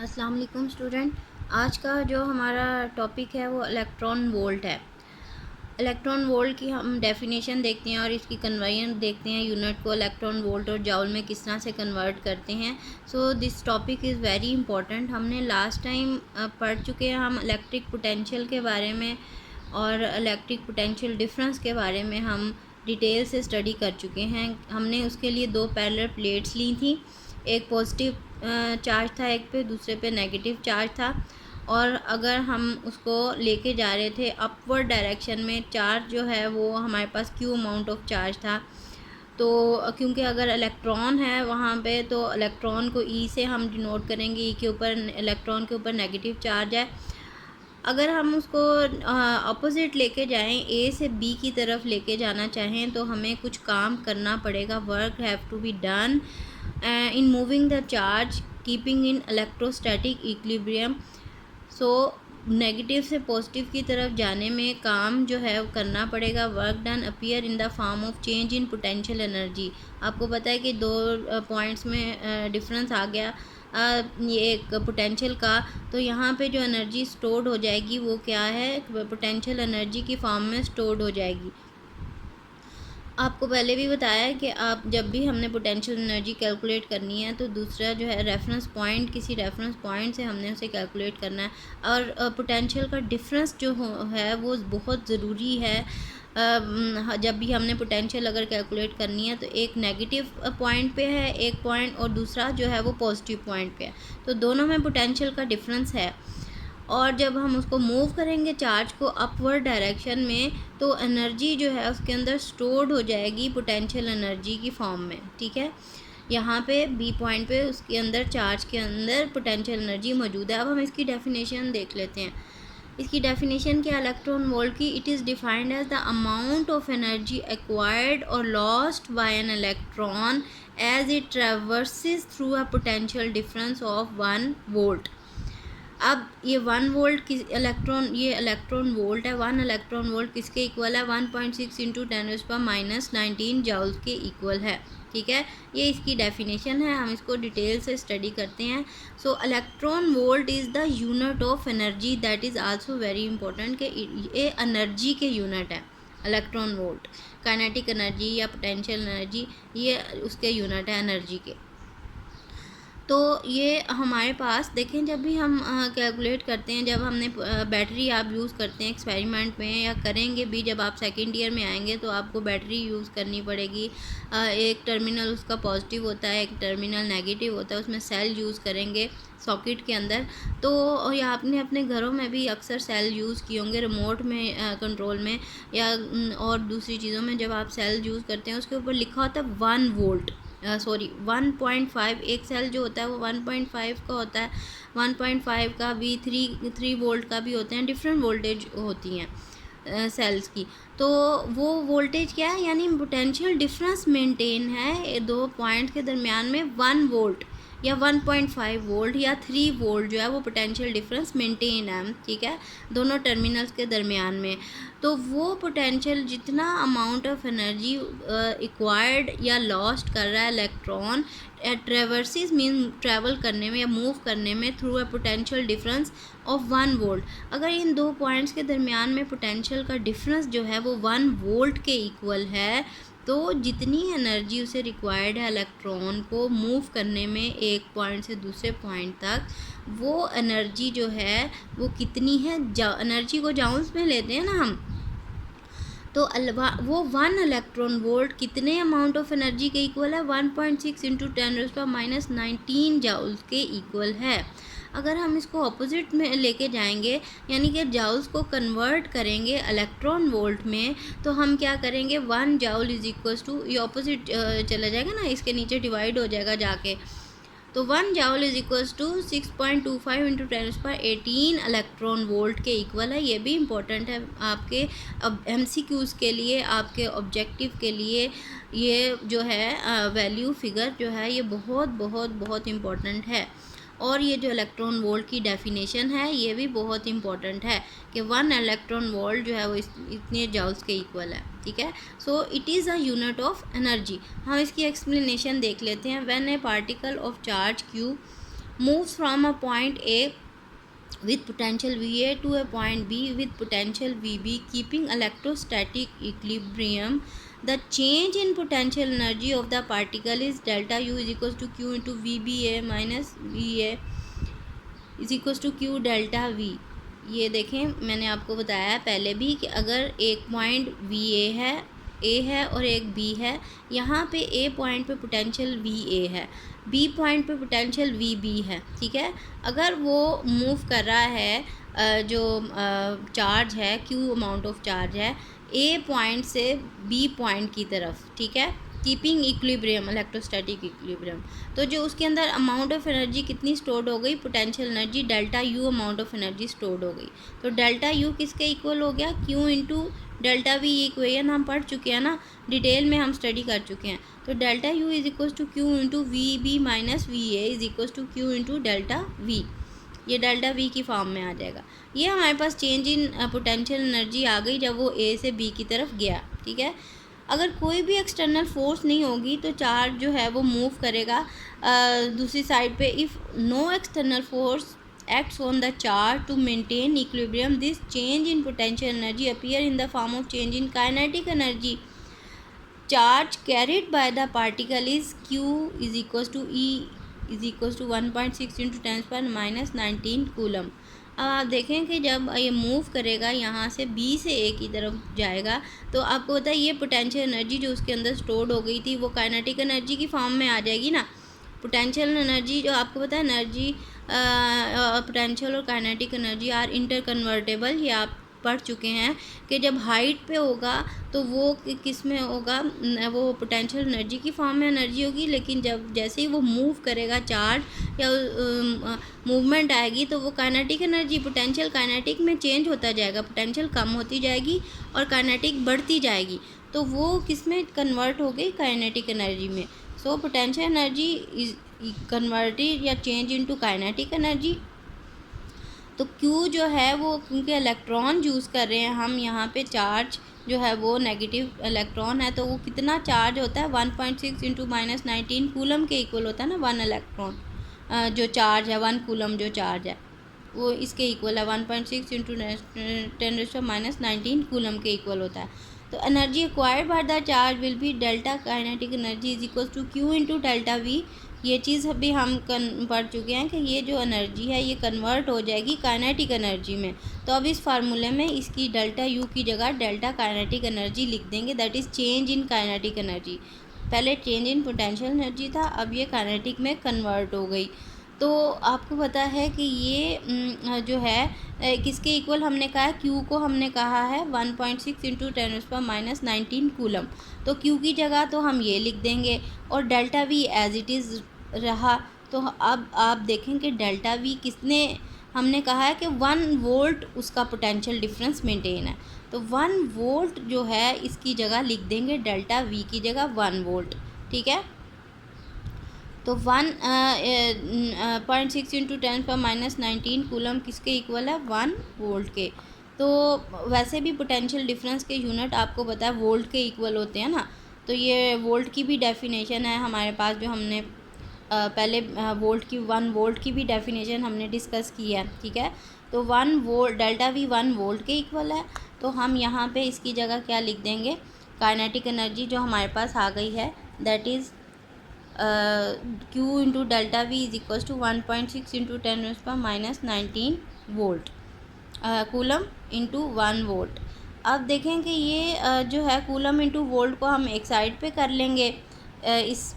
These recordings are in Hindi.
अस्सलाम वालेकुम स्टूडेंट। आज का जो हमारा टॉपिक है वो इलेक्ट्रॉन वोल्ट है। इलेक्ट्रॉन वोल्ट की हम डेफिनेशन देखते हैं और इसकी कन्वर्जन देखते हैं, यूनिट को इलेक्ट्रॉन वोल्ट और जाउल में किस तरह से कन्वर्ट करते हैं। So this topic is very important. हमने लास्ट टाइम पढ़ चुके हैं हम इलेक्ट्रिक पोटेंशियल के बारे में और इलेक्ट्रिक पोटेंशियल डिफरेंस के बारे में हम डिटेल से स्टडी कर चुके हैं। हमने उसके लिए दो पैरेलल प्लेट्स ली थी, एक पॉजिटिव चार्ज था एक पे, दूसरे पे नेगेटिव चार्ज था। और अगर हम उसको लेके जा रहे थे अपवर्ड डायरेक्शन में, चार्ज जो है वो हमारे पास क्यू अमाउंट ऑफ चार्ज था। तो क्योंकि अगर इलेक्ट्रॉन है वहाँ पे तो इलेक्ट्रॉन को ई से हम डिनोट करेंगे, ई के ऊपर इलेक्ट्रॉन के ऊपर नेगेटिव चार्ज है। अगर हम उसको अपोजिट लेके जाएं, ए से बी की तरफ लेके जाना चाहें तो हमें कुछ काम करना पड़ेगा। Work have to be done in moving the charge keeping in electrostatic equilibrium. So negative से पॉजिटिव की तरफ जाने में काम जो है वो करना पड़ेगा। Work done appear in the form of change in potential energy. आपको पता है कि दो पॉइंट्स में डिफरेंस आ गया ये एक पोटेंशियल का, तो यहाँ पे जो एनर्जी स्टोर्ड हो जाएगी वो क्या है, पोटेंशियल एनर्जी की फॉर्म में स्टोर्ड हो जाएगी। आपको पहले भी बताया है कि आप जब भी हमने पोटेंशियल एनर्जी कैलकुलेट करनी है तो दूसरा जो है रेफरेंस पॉइंट, किसी रेफरेंस पॉइंट से हमने उसे कैलकुलेट करना है। और पोटेंशियल का डिफरेंस जो है वो बहुत ज़रूरी है। जब भी हमने पोटेंशियल अगर कैलकुलेट करनी है तो एक नेगेटिव पॉइंट पे है एक पॉइंट और दूसरा जो है वो पॉजिटिव पॉइंट पे है, तो दोनों में पोटेंशियल का डिफरेंस है। और जब हम उसको मूव करेंगे चार्ज को अपवर्ड डायरेक्शन में तो एनर्जी जो है उसके अंदर स्टोर्ड हो जाएगी पोटेंशियल एनर्जी की फॉर्म में। ठीक है, यहाँ पे बी पॉइंट पे उसके अंदर चार्ज के अंदर पोटेंशियल एनर्जी मौजूद है। अब हम इसकी डेफिनेशन देख लेते हैं। इसकी डेफिनेशन क्या इलेक्ट्रॉन वोल्ट की, it is defined as the amount of energy acquired और lost by an electron as it traverses through a potential difference of 1 volt. अब ये 1 वोल्ट किस इलेक्ट्रॉन, ये इलेक्ट्रॉन वोल्ट है, 1 इलेक्ट्रॉन वोल्ट किसके इक्वल है, 1.6 इंटू 10⁻⁻19 जाउल्स के इक्वल है। ठीक है, ये इसकी डेफिनेशन है। हम इसको डिटेल से स्टडी करते हैं। सो electron volt is the unit of energy, that is also very important कि ये एनर्जी के यूनिट है। इलेक्ट्रॉन वोल्ट काइनेटिक एनर्जी या पोटेंशियल एनर्जी, ये उसके यूनिट है एनर्जी के। तो ये हमारे पास देखें, जब भी हम कैलकुलेट करते हैं, जब हमने बैटरी आप यूज़ करते हैं एक्सपेरिमेंट में या करेंगे भी, जब आप सेकेंड ईयर में आएंगे तो आपको बैटरी यूज़ करनी पड़ेगी। एक टर्मिनल उसका पॉजिटिव होता है, एक टर्मिनल नेगेटिव होता है, उसमें सेल यूज़ करेंगे सॉकेट के अंदर। तो या आपने अपने घरों में भी अक्सर सेल यूज़ किए होंगे, रिमोट में कंट्रोल में या और दूसरी चीज़ों में जब आप सेल यूज़ करते हैं उसके ऊपर लिखा होता है 1 वोल्ट, 1.5। एक सेल जो होता है वो 1.5 का होता है, 1.5 का भी, 3 वोल्ट का भी होते हैं, डिफरेंट वोल्टेज होती हैं सेल्स की। तो वो वोल्टेज क्या है, यानी पोटेंशियल डिफरेंस मेंटेन है दो पॉइंट के दरमियान में 1 वोल्ट या 1.5 वोल्ट या 3 वोल्ट जो है वो पोटेंशियल डिफरेंस मेंटेन है। ठीक है, दोनों टर्मिनल्स के दरमियान में। तो वो पोटेंशियल जितना अमाउंट ऑफ एनर्जी एक्वायर्ड या लॉस्ट कर रहा है इलेक्ट्रॉन ट्रेवर्सिस मीन ट्रैवल करने में या मूव करने में through a potential difference of 1 volt. अगर इन दो पॉइंट्स के दरमियान में पोटेंशियल का डिफरेंस जो है वो 1 वोल्ट के इक्वल है, तो जितनी एनर्जी उसे रिक्वायर्ड है इलेक्ट्रॉन को मूव करने में एक पॉइंट से दूसरे पॉइंट तक, वो एनर्जी जो है वो कितनी है, एनर्जी को जाउल्स में लेते हैं ना हम, तो वो 1 इलेक्ट्रॉन वोल्ट कितने अमाउंट ऑफ एनर्जी के इक्वल है, 1.6 इंटू 10⁻⁻19 जाउल्स के इक्वल है। अगर हम इसको ऑपोजिट में लेके जाएंगे, यानी कि जाउल्स को कन्वर्ट करेंगे इलेक्ट्रॉन वोल्ट में, तो हम क्या करेंगे, 1 जाउल इज इक्वल्स टू, ये ऑपोजिट चला जाएगा ना, इसके नीचे डिवाइड हो जाएगा जाके, तो 1 joule is equals to 6.25 into 10⁻18 electron volt के इक्वल है। ये भी इम्पोर्टेंट है आपके अब MCQs के लिए, आपके ऑब्जेक्टिव के लिए। ये जो है वैल्यू फिगर जो है ये बहुत बहुत बहुत इम्पोर्टेंट है। और ये जो इलेक्ट्रॉन वोल्ट की डेफिनेशन है ये भी बहुत इंपॉर्टेंट है कि 1 इलेक्ट्रॉन वोल्ट जो है वो इतने जाउल्स के इक्वल है। ठीक है, so it is a unit of energy. हम इसकी एक्सप्लेनेशन देख लेते हैं। When A particle of charge Q moves from a point A with potential VA to a point B with potential VB, keeping electrostatic equilibrium. The change in potential energy of the particle is delta U is equals to Q into VBA minus VA is equals to Q delta V. ये देखें, मैंने आपको बताया पहले भी कि अगर एक पॉइंट वी ए है और एक बी है, यहाँ पे ए पॉइंट पे पोटेंशियल वी ए है, बी पॉइंट पे पोटेंशियल वी बी है, ठीक है। अगर वो मूव कर रहा है जो चार्ज है, क्यू अमाउंट ऑफ चार्ज है ए पॉइंट से बी पॉइंट की तरफ, ठीक है, कीपिंग इक्विलिब्रियम, इलेक्ट्रोस्टैटिक इक्विलिब्रियम, तो जो उसके अंदर अमाउंट ऑफ एनर्जी कितनी स्टोर्ड हो गई, potential energy delta U amount of energy stored हो गई। तो डेल्टा यू किसके इक्वल हो गया, क्यू इंटू डेल्टा वी। ये इक्वेशन हम पढ़ चुके हैं ना, डिटेल में हम स्टडी कर चुके हैं। तो delta U is equal to Q into V B minus V A is equal to Q into delta V. ये डेल्टा वी की फॉर्म में आ जाएगा। ये हमारे पास चेंज इन पोटेंशियल एनर्जी आ गई जब वो ए से बी की तरफ गया, ठीक है। अगर कोई भी एक्सटर्नल फोर्स नहीं होगी तो चार्ज जो है वो मूव करेगा दूसरी साइड पे। If no external force acts on the charge to maintain equilibrium, this change in potential energy appear in the form of change in kinetic energy. Charge carried by the particle is q is equals to E is equals to 1.6 into 10 power minus 19 coulomb. अब आप देखें कि जब ये मूव करेगा यहाँ से बी से ए की तरफ जाएगा, तो आपको पता है ये पोटेंशियल एनर्जी जो उसके अंदर स्टोर्ड हो गई थी वो काइनेटिक एनर्जी की फॉर्म में आ जाएगी ना। पोटेंशियल एनर्जी जो आपको पता है, एनर्जी पोटेंशियल और kinetic energy are interconvertible. ये आप पढ़ चुके हैं कि जब हाइट पे होगा तो वो किस में होगा, वो पोटेंशियल एनर्जी की फॉर्म में एनर्जी होगी, लेकिन जब जैसे ही वो मूव करेगा चार्ज या मूवमेंट आएगी तो वो काइनेटिक एनर्जी, पोटेंशियल काइनेटिक में चेंज होता जाएगा, पोटेंशियल कम होती जाएगी और काइनेटिक बढ़ती जाएगी, तो वो किस में कन्वर्ट हो गई, काइनेटिक एनर्जी में। So potential energy is converted या चेंज इनटू काइनेटिक एनर्जी। तो Q जो है वो, क्योंकि इलेक्ट्रॉन यूज़ कर रहे हैं हम यहाँ पे, चार्ज जो है वो नेगेटिव इलेक्ट्रॉन है, तो वो कितना चार्ज होता है 1.6 इंटू माइनस 19 कूलम के इक्वल होता है ना। 1 इलेक्ट्रॉन जो चार्ज है, 1 कूलम जो चार्ज है वो इसके इक्वल है, 1.6 इंटू 10 माइनस 19 कूलम के इक्वल होता है। तो energy acquired by the charge will be delta kinetic energy is equal to Q into delta V. ये चीज़ अभी हम पढ़ चुके हैं कि ये जो एनर्जी है ये कन्वर्ट हो जाएगी काइनेटिक एनर्जी में। तो अब इस फार्मूले में इसकी डेल्टा यू की जगह डेल्टा काइनेटिक एनर्जी लिख देंगे, that is change in kinetic energy. पहले चेंज इन पोटेंशियल एनर्जी था, अब ये काइनेटिक में कन्वर्ट हो गई। तो आपको पता है कि ये जो है किसके इक्वल हमने कहा है, क्यू को हमने कहा है 1.6 इंटू 10 माइनस 19 कूलम। तो क्यू की जगह तो हम ये लिख देंगे और delta V as it is रहा। तो अब आप देखें कि डेल्टा वी किसने, हमने कहा है कि 1 वोल्ट उसका पोटेंशियल डिफरेंस मेंटेन है, तो 1 वोल्ट जो है इसकी जगह लिख देंगे डेल्टा वी की जगह 1 वोल्ट, ठीक है। तो 1.6 इंटू 10 माइनस 19 कूलम किसके इक्वल है, 1 वोल्ट के। तो वैसे भी पोटेंशियल डिफरेंस के यूनिट आपको पता है वोल्ट के इक्वल होते हैं ना। तो ये वोल्ट की भी डेफिनेशन है हमारे पास, जो हमने पहले वोल्ट की 1 वोल्ट की भी डेफिनेशन हमने डिस्कस की है, ठीक है। तो 1 वोल्ट डेल्टा वी 1 वोल्ट के इक्वल है। तो हम यहाँ पे इसकी जगह क्या लिख देंगे, काइनेटिक एनर्जी जो हमारे पास आ गई है, that is Q into delta V is equal to 1.6 into 10 minus 19 volt coulomb into 1 volt. अब देखें कि ये जो है कूलम इंटू वोल्ट को हम एक साइड पे कर लेंगे, इस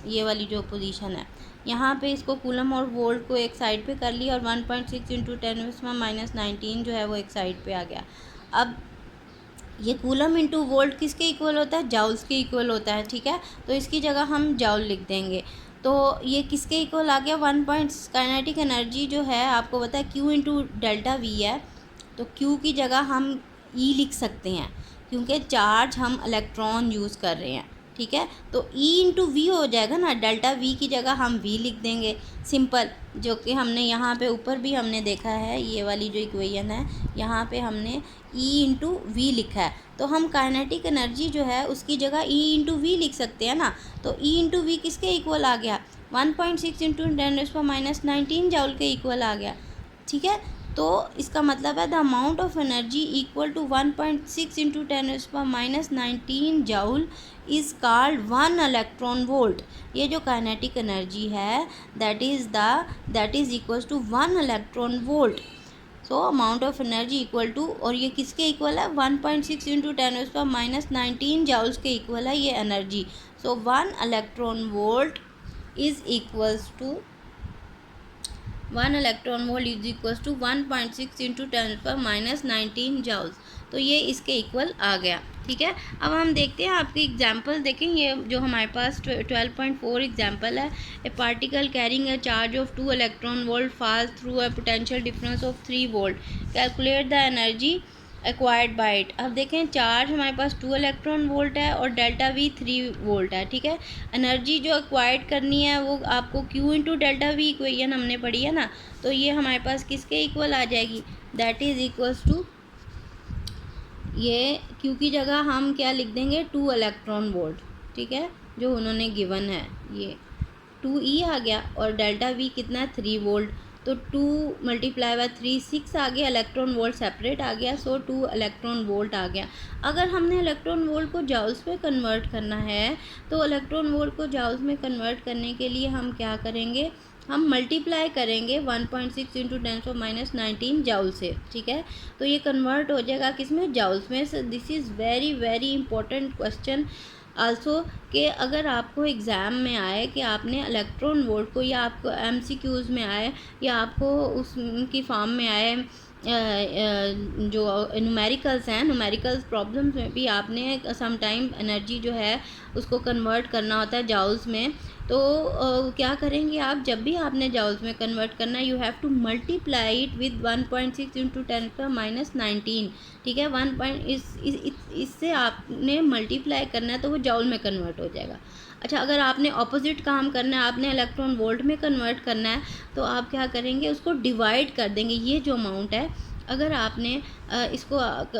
ये वाली जो पोजीशन है यहाँ पे, इसको कूलम और वोल्ट को एक साइड पे कर लिया और 1.6 इंटू 10 माइनस 19 जो है वो एक साइड पे आ गया। अब ये कूलम इंटू वोल्ट किसके इक्वल होता है, जाउल्स के इक्वल होता है, ठीक है। तो इसकी जगह हम जाउल लिख देंगे। तो ये किसके इक्वल आ गया, 1 काइनेटिक एनर्जी जो है आपको पता है Q इंटू डेल्टा वी है, तो Q की जगह हम E लिख सकते हैं क्योंकि चार्ज हम इलेक्ट्रॉन यूज़ कर रहे हैं, ठीक है। तो E इंटू वी हो जाएगा ना, डेल्टा वी की जगह हम V लिख देंगे, सिंपल, जो कि हमने यहाँ पे ऊपर भी हमने देखा है, ये वाली जो इक्वेशन है यहाँ पे हमने E इंटू वी लिखा है। तो हम काइनेटिक एनर्जी जो है उसकी जगह E इंटू वी लिख सकते हैं ना। तो E इंटू वी किसके इक्वल आ गया, 1.6 इंटू 10⁻⁻19 जाउल के इक्वल आ गया, ठीक है। तो इसका मतलब है the amount of energy equal to 1.6 into 10⁻⁻19 joule is called 1 electron volt. ये जो काइनेटिक एनर्जी है that is equals to 1 electron volt. So amount of energy equal to, और ये किसके इक्वल है, 1.6 इंटू 10⁻⁻19 जाउल्स के इक्वल है ये energy. So 1 electron volt is equals to 1 electron volt is equals to 1.6 into 10⁻⁻19 joules. तो ये इसके इक्वल आ गया, ठीक है। अब हम देखते हैं आपकी एग्जांपल देखें। ये जो हमारे पास 12.4 एग्जांपल है, ए particle carrying a charge of 2 electron volt false through a potential difference of 3 volt, calculate the energy acquired bye it. अब देखें चार्ज हमारे पास 2 इलेक्ट्रॉन वोल्ट है और डेल्टा वी 3 वोल्ट है, ठीक है। एनर्जी जो एक्वायर्ड करनी है वो आपको Q into delta we equation हमने पढ़ी है ना, तो ये हमारे पास किसके इक्वल आ जाएगी, दैट इज़ इक्वल्स टू, ये क्यू की जगह हम क्या लिख देंगे 2 इलेक्ट्रॉन वोल्ट, ठीक है, जो उन्होंने गिवन है ये 2E आ गया, और डेल्टा वी कितना है 3 वोल्ट, तो 2 मल्टीप्लाई बाय 3 6 आ गया, इलेक्ट्रॉन वोल्ट सेपरेट आ गया, सो 2 इलेक्ट्रॉन वोल्ट आ गया। अगर हमने इलेक्ट्रॉन वोल्ट को जाउल्स में कन्वर्ट करना है, तो इलेक्ट्रॉन वोल्ट को जाउल्स में कन्वर्ट करने के लिए हम क्या करेंगे, हम मल्टीप्लाई करेंगे 1.6 इंटू 10⁻⁻19 जाउल से, ठीक है। तो ये कन्वर्ट हो जाएगा किस में, जाउल्स में। So this is very very important question also, कि अगर आपको एग्ज़ाम में आए कि आपने इलेक्ट्रॉन वोल्ट को, या आपको एमसीक्यूज़ में आए, या आपको उसकी फॉर्म में आए, जो न्यूमेरिकल्स हैं, न्यूमेरिकल्स प्रॉब्लम्स में भी आपने सम टाइम एनर्जी जो है उसको कन्वर्ट करना होता है जाउल्स में, तो क्या करेंगे आप, जब भी आपने जाउल्स में कन्वर्ट करना है, you have to multiply it with 1.6 into 10⁻⁻19, ठीक है। इससे आपने मल्टीप्लाई करना है तो वो जाउल में कन्वर्ट हो जाएगा। अच्छा, अगर आपने ऑपोजिट काम करना है, आपने इलेक्ट्रॉन वोल्ट में कन्वर्ट करना है, तो आप क्या करेंगे, उसको डिवाइड कर देंगे। ये जो अमाउंट है, अगर आपने इसको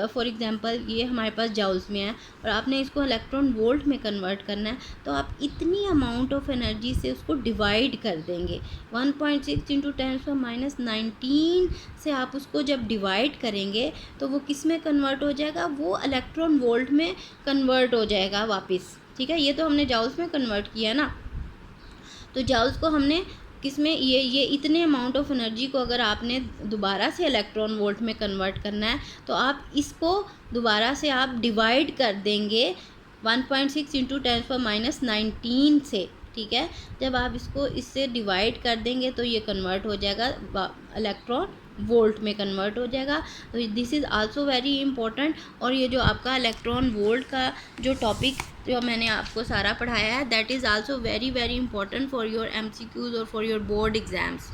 फॉर एग्जांपल ये हमारे पास जाउल्स में है और आपने इसको इलेक्ट्रॉन वोल्ट में कन्वर्ट करना है, तो आप इतनी अमाउंट ऑफ एनर्जी से उसको डिवाइड कर देंगे। 1.6 इंटू 10⁻⁻19 से आप उसको जब डिवाइड करेंगे तो वो किस में कन्वर्ट हो जाएगा, वो इलेक्ट्रॉन वोल्ट में कन्वर्ट हो जाएगा वापस, ठीक है। ये तो हमने जाउल्स में कन्वर्ट किया ना, तो जाउल्स को हमने किस में, ये इतने अमाउंट ऑफ एनर्जी को अगर आपने दोबारा से इलेक्ट्रॉन वोल्ट में कन्वर्ट करना है, तो आप इसको दोबारा से आप डिवाइड कर देंगे 1.6 इंटू 10⁻⁻19 से, ठीक है। जब आप इसको इससे डिवाइड कर देंगे तो ये कन्वर्ट हो जाएगा, इलेक्ट्रॉन वोल्ट में कन्वर्ट हो जाएगा। तो this is also very important. और ये जो आपका इलेक्ट्रॉन वोल्ट का जो टॉपिक जो मैंने आपको सारा पढ़ाया है, that is also very very important for your MCQs और फॉर योर बोर्ड एग्ज़ाम्स।